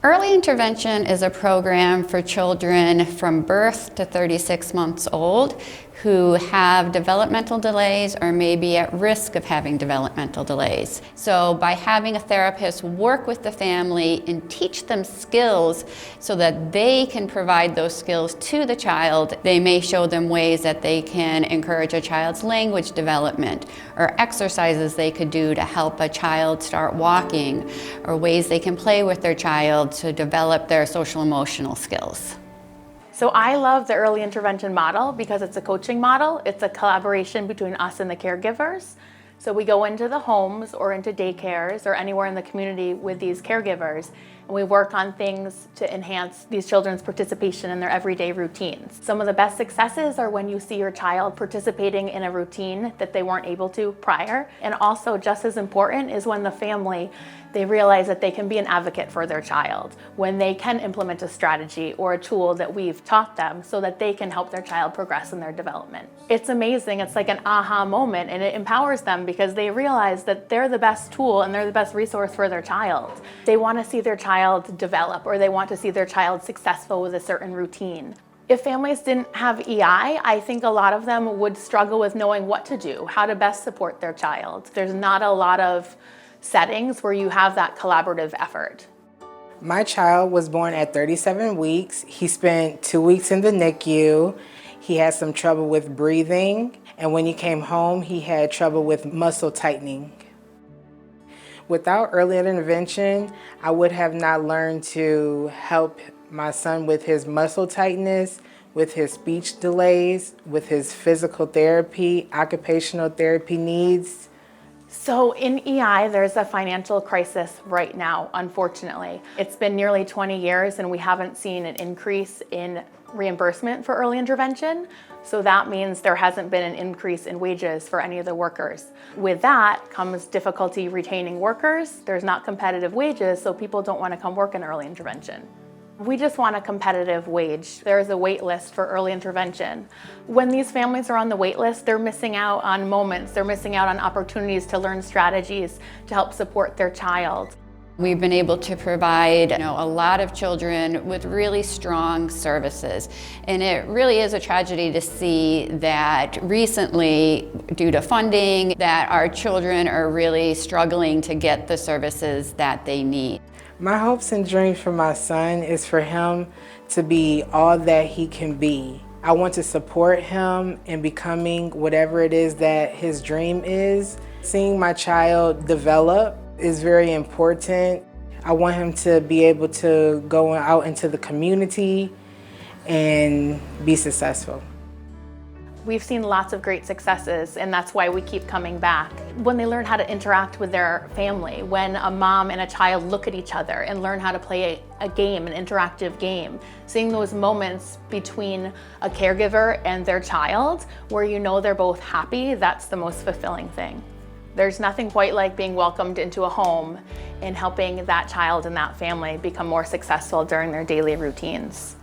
Early intervention is a program for children from birth to 36 months old who have developmental delays or may be at risk of having developmental delays. So by having a therapist work with the family and teach them skills so that they can provide those skills to the child, they may show them ways that they can encourage a child's language development, or exercises they could do to help a child start walking, or ways they can play with their child to develop their social emotional skills. So I love the early intervention model because it's a coaching model. It's a collaboration between us and the caregivers. So we go into the homes or into daycares or anywhere in the community with these caregivers, and we work on things to enhance these children's participation in their everyday routines. Some of the best successes are when you see your child participating in a routine that they weren't able to prior. And also just as important is when the family, they realize that they can be an advocate for their child, when they can implement a strategy or a tool that we've taught them so that they can help their child progress in their development. It's amazing. It's like an aha moment, and it empowers them because they realize that they're the best tool and they're the best resource for their child. They want to see their child develop, or they want to see their child successful with a certain routine. If families didn't have EI, I think a lot of them would struggle with knowing what to do, how to best support their child. There's not a lot of settings where you have that collaborative effort. My child was born at 37 weeks. He spent 2 weeks in the NICU. He had some trouble with breathing, and when he came home, he had trouble with muscle tightening. Without early intervention, I would have not learned to help my son with his muscle tightness, with his speech delays, with his physical therapy, occupational therapy needs. So in EI, there's a financial crisis right now, unfortunately. It's been nearly 20 years and we haven't seen an increase in reimbursement for early intervention. So that means there hasn't been an increase in wages for any of the workers. With that comes difficulty retaining workers. There's not competitive wages, so people don't want to come work in early intervention. We just want a competitive wage. There's a wait list for early intervention. When these families are on the wait list, they're missing out on moments. They're missing out on opportunities to learn strategies to help support their child. We've been able to provide a lot of children with really strong services. And it really is a tragedy to see that recently, due to funding, that our children are really struggling to get the services that they need. My hopes and dreams for my son is for him to be all that he can be. I want to support him in becoming whatever it is that his dream is. Seeing my child develop is very important. I want him to be able to go out into the community and be successful. We've seen lots of great successes, and that's why we keep coming back. When they learn how to interact with their family, when a mom and a child look at each other and learn how to play a game, an interactive game, seeing those moments between a caregiver and their child where you know they're both happy, that's the most fulfilling thing. There's nothing quite like being welcomed into a home and helping that child and that family become more successful during their daily routines.